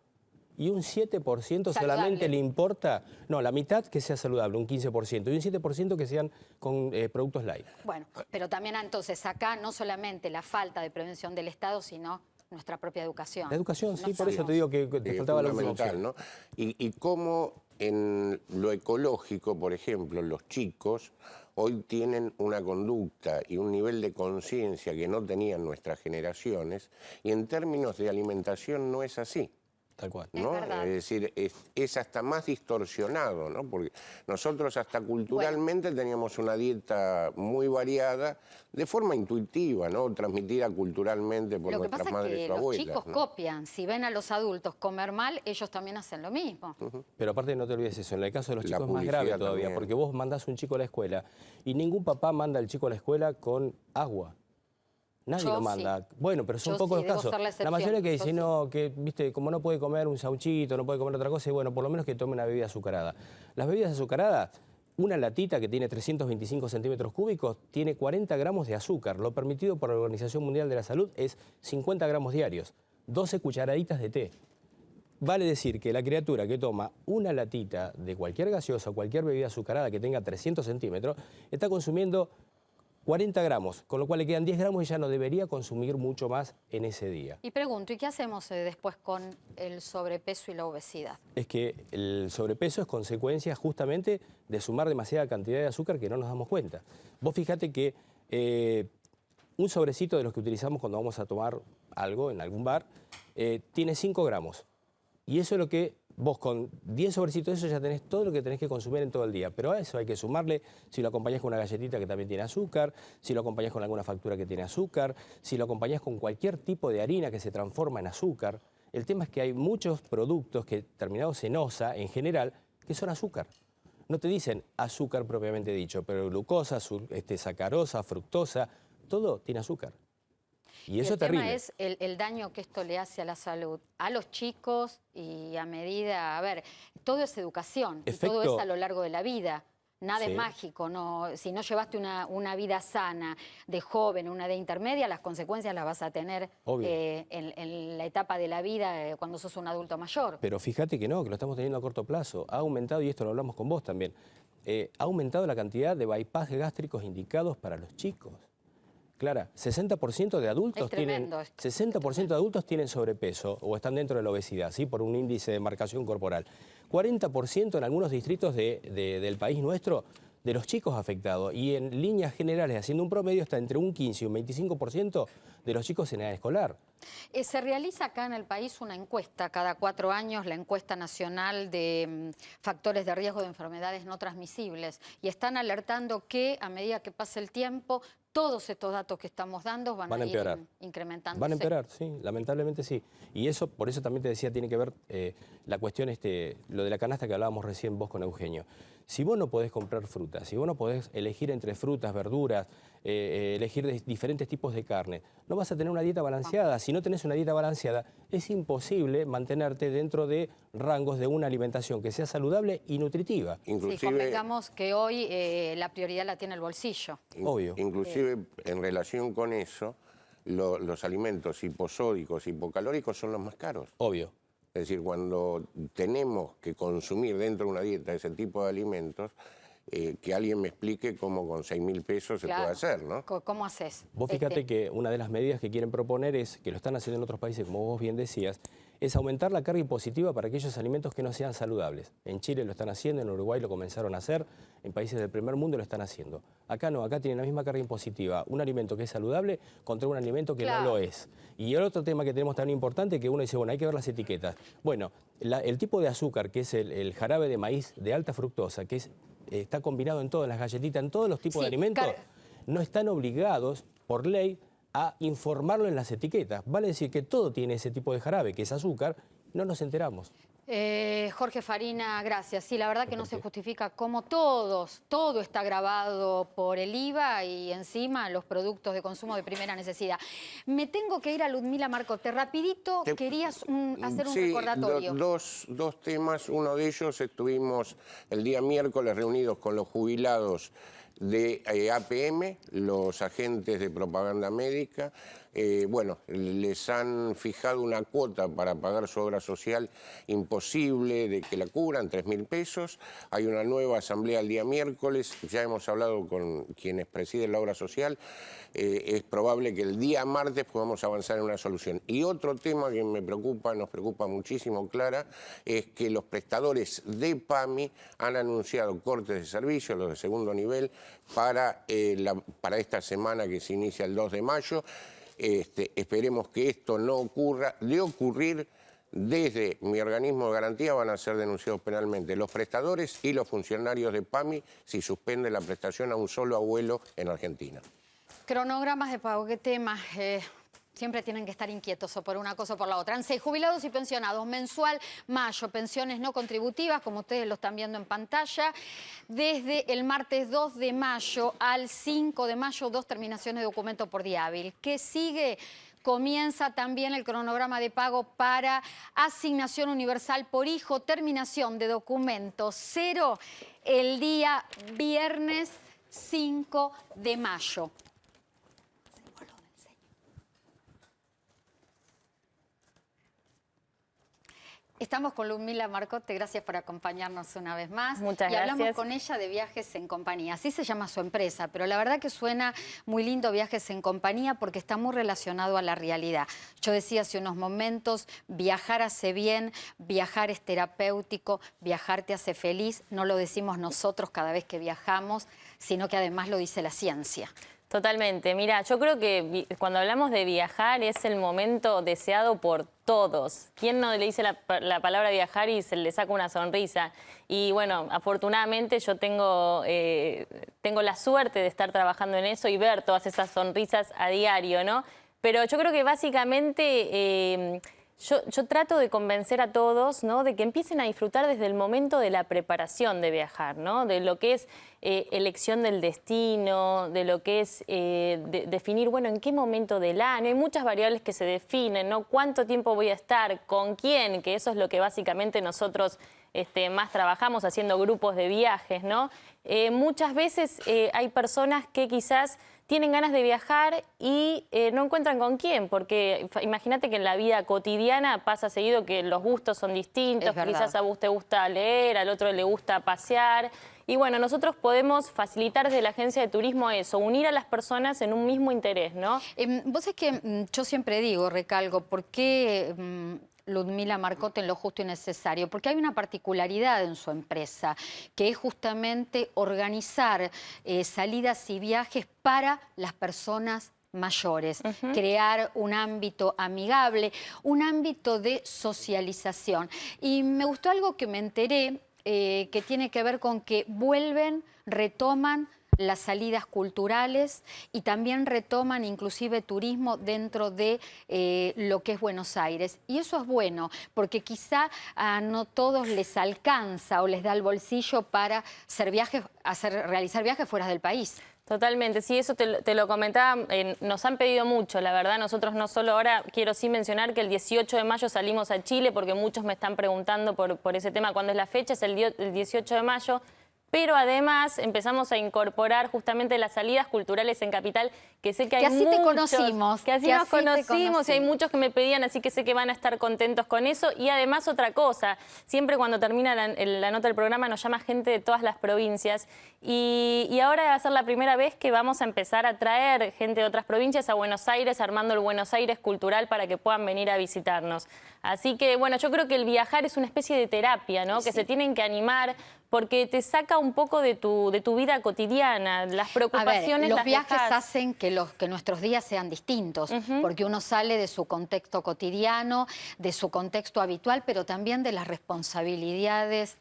Y un 7% solamente le importa, no, la mitad que sea saludable, un 15%, y un 7% que sean con productos light. Bueno, pero también entonces acá no solamente la falta de prevención del Estado, sino nuestra propia educación. La educación, sí, por eso te digo que te faltaba la fundamental, ¿no? Y cómo en lo ecológico, por ejemplo, los chicos hoy tienen una conducta y un nivel de conciencia que no tenían nuestras generaciones, y en términos de alimentación no es así. Tal cual. ¿No? Es decir, es hasta más distorsionado, ¿no? Porque nosotros hasta culturalmente teníamos una dieta muy variada, de forma intuitiva, ¿no? Transmitida culturalmente por nuestras madres o abuelas. Lo que pasa es que los chicos copian. Si ven a los adultos comer mal, ellos también hacen lo mismo. Pero aparte no te olvides eso, en el caso de los chicos es más grave todavía, también. Porque vos mandás un chico a la escuela y ningún papá manda al chico a la escuela con agua. Nadie lo manda. Sí. Bueno, pero son pocos los casos. La mayoría que dice, no, que, viste, como no puede comer un sauchito, no puede comer otra cosa, y bueno, por lo menos que tome una bebida azucarada. Las bebidas azucaradas, una latita que tiene 325 centímetros cúbicos, tiene 40 gramos de azúcar. Lo permitido por la Organización Mundial de la Salud es 50 gramos diarios, 12 cucharaditas de té. Vale decir que la criatura que toma una latita de cualquier gaseosa o cualquier bebida azucarada que tenga 300 centímetros, está consumiendo 40 gramos, con lo cual le quedan 10 gramos y ya no debería consumir mucho más en ese día. Y pregunto, ¿y qué hacemos después con el sobrepeso y la obesidad? Es que el sobrepeso es consecuencia justamente de sumar demasiada cantidad de azúcar que no nos damos cuenta. Vos fíjate que un sobrecito de los que utilizamos cuando vamos a tomar algo en algún bar tiene 5 gramos. Y eso es lo que vos con 10 sobrecitos de eso ya tenés todo lo que tenés que consumir en todo el día. Pero a eso hay que sumarle, si lo acompañás con una galletita que también tiene azúcar, si lo acompañás con alguna factura que tiene azúcar, si lo acompañás con cualquier tipo de harina que se transforma en azúcar. El tema es que hay muchos productos que terminados en osa, en general, que son azúcar. No te dicen azúcar propiamente dicho, pero glucosa, sacarosa, fructosa, todo tiene azúcar. Y eso es terrible. El tema es el daño que esto le hace a la salud, a los chicos y a medida... A ver, todo es educación, y todo es a lo largo de la vida. Nada es mágico. No, si no llevaste una vida sana de joven, una de intermedia, las consecuencias las vas a tener en la etapa de la vida cuando sos un adulto mayor. Pero fíjate que no, que lo estamos teniendo a corto plazo. Ha aumentado, y esto lo hablamos con vos también, ha aumentado la cantidad de bypass gástricos indicados para los chicos. Clara, 60% de adultos tienen sobrepeso o están dentro de la obesidad, ¿sí? Por un índice de marcación corporal. 40% en algunos distritos del país nuestro de los chicos afectados, y en líneas generales, haciendo un promedio, está entre un 15 y un 25% de los chicos en edad escolar. Se realiza acá en el país una encuesta cada 4 años, la encuesta nacional de factores de riesgo de enfermedades no transmisibles, y están alertando que a medida que pase el tiempo, todos estos datos que estamos dando van a ir incrementándose. Van a empeorar, sí, lamentablemente sí. Y eso, por eso también te decía, tiene que ver la cuestión, lo de la canasta que hablábamos recién vos con Eugenio. Si vos no podés comprar frutas, si vos no podés elegir entre frutas, verduras, elegir diferentes tipos de carne, no vas a tener una dieta balanceada. Si no tenés una dieta balanceada, es imposible mantenerte dentro de rangos de una alimentación que sea saludable y nutritiva. Inclusive, sí, convengamos que hoy la prioridad la tiene el bolsillo. Obvio. Inclusive en relación con eso, los alimentos hiposódicos, hipocalóricos son los más caros. Obvio. Es decir, cuando tenemos que consumir dentro de una dieta ese tipo de alimentos, que alguien me explique cómo con 6.000 pesos se puede hacer, ¿no? ¿Cómo haces? Vos fíjate que una de las medidas que quieren proponer es, que lo están haciendo en otros países, como vos bien decías, es aumentar la carga impositiva para aquellos alimentos que no sean saludables. En Chile lo están haciendo, en Uruguay lo comenzaron a hacer, en países del primer mundo lo están haciendo. Acá no, acá tienen la misma carga impositiva, un alimento que es saludable contra un alimento que no lo es. Y el otro tema que tenemos tan importante, que uno dice, bueno, hay que ver las etiquetas. Bueno, el tipo de azúcar, que es el jarabe de maíz de alta fructosa, que está combinado en todo, en las galletitas, en todos los tipos de alimentos, no están obligados por ley, a informarlo en las etiquetas. Vale decir que todo tiene ese tipo de jarabe, que es azúcar, no nos enteramos. Jorge Farina, gracias. Sí, la verdad que no se justifica cómo todo está grabado por el IVA y encima los productos de consumo de primera necesidad. Me tengo que ir a Ludmila Marcotte. Rapidito, querías hacer un recordatorio. Dos temas. Uno de ellos, estuvimos el día miércoles reunidos con los jubilados de APM, los agentes de propaganda médica. Bueno, les han fijado una cuota para pagar su obra social imposible de que la cubran, 3.000 pesos. Hay una nueva asamblea el día miércoles, ya hemos hablado con quienes presiden la obra social. Es probable que el día martes podamos avanzar en una solución. Y otro tema que nos preocupa muchísimo, Clara, es que los prestadores de PAMI han anunciado cortes de servicio, los de segundo nivel, para esta semana que se inicia el 2 de mayo. Esperemos que esto no ocurra. De ocurrir, desde mi organismo de garantía van a ser denunciados penalmente los prestadores y los funcionarios de PAMI si suspenden la prestación a un solo abuelo en Argentina. Cronogramas de pago, ¿qué tema? Siempre tienen que estar inquietos o por una cosa o por la otra. ANSES, jubilados y pensionados, mensual, mayo, pensiones no contributivas, como ustedes lo están viendo en pantalla. Desde el martes 2 de mayo al 5 de mayo, 2 terminaciones de documento por día hábil. ¿Qué sigue? Comienza también el cronograma de pago para asignación universal por hijo, terminación de documento 0 el día viernes 5 de mayo. Estamos con Ludmila Marcotte, gracias por acompañarnos una vez más. Muchas gracias. Y hablamos con ella de Viajes en Compañía. Así se llama su empresa, pero la verdad que suena muy lindo Viajes en Compañía porque está muy relacionado a la realidad. Yo decía hace unos momentos, viajar hace bien, viajar es terapéutico, viajar te hace feliz. No lo decimos nosotros cada vez que viajamos, sino que además lo dice la ciencia. Totalmente. Mira, yo creo que cuando hablamos de viajar es el momento deseado por todos. ¿Quién no le dice la palabra viajar y se le saca una sonrisa? Y bueno, afortunadamente yo tengo la suerte de estar trabajando en eso y ver todas esas sonrisas a diario, ¿no? Pero yo creo que básicamente yo trato de convencer a todos, ¿no?, de que empiecen a disfrutar desde el momento de la preparación de viajar, ¿no?, de lo que es elección del destino, de lo que es definir, bueno, en qué momento del año. Hay muchas variables que se definen, ¿no? ¿Cuánto tiempo voy a estar? ¿Con quién? Que eso es lo que básicamente nosotros más trabajamos haciendo grupos de viajes, ¿no? Muchas veces hay personas que quizás tienen ganas de viajar y no encuentran con quién, porque imagínate que en la vida cotidiana pasa seguido que los gustos son distintos, quizás a vos te gusta leer, al otro le gusta pasear. Y bueno, nosotros podemos facilitar desde la agencia de turismo eso, unir a las personas en un mismo interés, ¿no? Vos es que yo siempre digo, recalco, ¿por qué Ludmila Marcotte en lo justo y necesario? Porque hay una particularidad en su empresa, que es justamente organizar salidas y viajes para las personas mayores, crear un ámbito amigable, un ámbito de socialización. Y me gustó algo que me enteré, que tiene que ver con que retoman las salidas culturales y también retoman inclusive turismo dentro de lo que es Buenos Aires. Y eso es bueno, porque quizá a no todos les alcanza o les da el bolsillo para realizar viajes fuera del país. Totalmente, sí, eso te lo comentaba, nos han pedido mucho, la verdad, nosotros no solo ahora, quiero sí mencionar que el 18 de mayo salimos a Chile, porque muchos me están preguntando por ese tema, ¿cuándo es la fecha? Es el 18 de mayo. Pero además empezamos a incorporar justamente las salidas culturales en Capital, que sé que hay muchos... Que así nos conocimos y hay muchos que me pedían, así que sé que van a estar contentos con eso. Y además otra cosa, siempre cuando termina la nota del programa nos llama gente de todas las provincias y ahora va a ser la primera vez que vamos a empezar a traer gente de otras provincias a Buenos Aires, armando el Buenos Aires cultural para que puedan venir a visitarnos. Así que, bueno, yo creo que el viajar es una especie de terapia, ¿no? Que se tienen que animar porque te saca un poco de tu vida cotidiana, las preocupaciones. Los viajes hacen que nuestros días sean distintos, porque uno sale de su contexto cotidiano, de su contexto habitual, pero también de las responsabilidades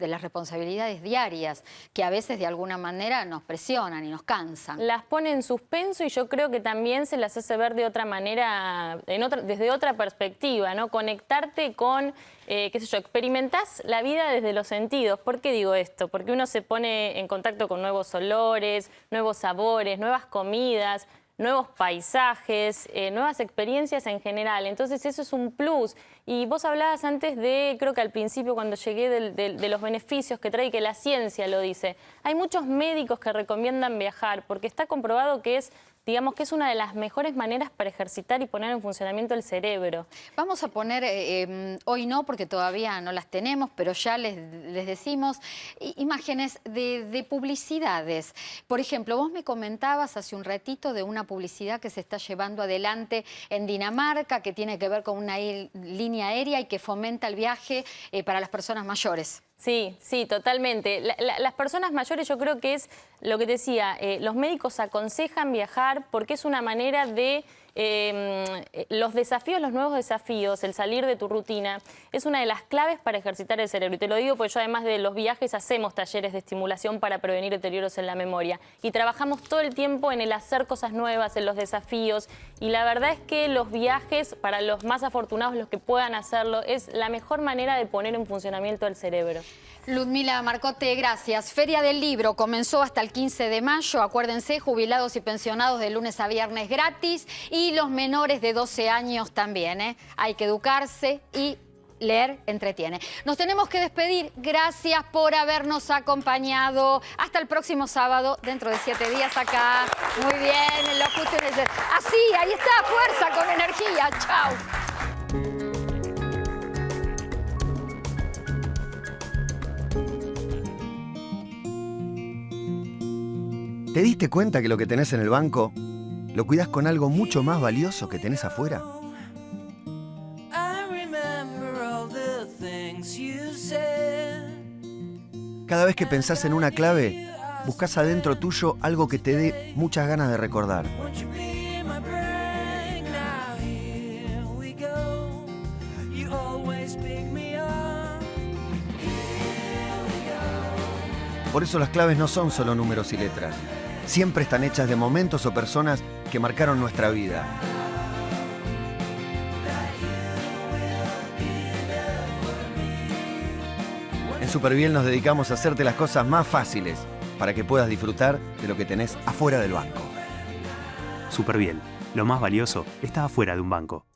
diarias, que a veces de alguna manera nos presionan y nos cansan. Las pone en suspenso y yo creo que también se las hace ver de otra manera, desde otra perspectiva, ¿no? Conectarte con, qué sé yo, experimentás la vida desde los sentidos. ¿Por qué digo esto? Porque uno se pone en contacto con nuevos olores, nuevos sabores, nuevas comidas, nuevos paisajes, nuevas experiencias en general. Entonces eso es un plus. Y vos hablabas antes de, creo que al principio cuando llegué, de los beneficios que trae, que la ciencia lo dice. Hay muchos médicos que recomiendan viajar porque está comprobado que es, digamos, que es una de las mejores maneras para ejercitar y poner en funcionamiento el cerebro. Vamos a poner, hoy no porque todavía no las tenemos, pero ya les decimos, imágenes de publicidades. Por ejemplo, vos me comentabas hace un ratito de una publicidad que se está llevando adelante en Dinamarca, que tiene que ver con una línea aérea y que fomenta el viaje para las personas mayores. Sí, sí, totalmente. Las personas mayores, yo creo que es lo que decía, los médicos aconsejan viajar porque es una manera de los desafíos, los nuevos desafíos, el salir de tu rutina, es una de las claves para ejercitar el cerebro. Y te lo digo porque yo, además de los viajes, hacemos talleres de estimulación para prevenir deterioros en la memoria. Y trabajamos todo el tiempo en el hacer cosas nuevas, en los desafíos. Y la verdad es que los viajes, para los más afortunados, los que puedan hacerlo, es la mejor manera de poner en funcionamiento el cerebro. Ludmila Marcote, gracias. Feria del Libro comenzó hasta el 15 de mayo. Acuérdense, jubilados y pensionados de lunes a viernes gratis y los menores de 12 años también, ¿eh? Hay que educarse y leer entretiene. Nos tenemos que despedir. Gracias por habernos acompañado. Hasta el próximo sábado, dentro de 7 días acá. Muy bien, en lo justo y necesario. Así, ahí está, fuerza, con energía. Chao. ¿Te diste cuenta que lo que tenés en el banco lo cuidás con algo mucho más valioso que tenés afuera? Cada vez que pensás en una clave, buscás adentro tuyo algo que te dé muchas ganas de recordar. Por eso las claves no son solo números y letras. Siempre están hechas de momentos o personas que marcaron nuestra vida. En Superbiel nos dedicamos a hacerte las cosas más fáciles para que puedas disfrutar de lo que tenés afuera del banco. Superbiel, lo más valioso está afuera de un banco.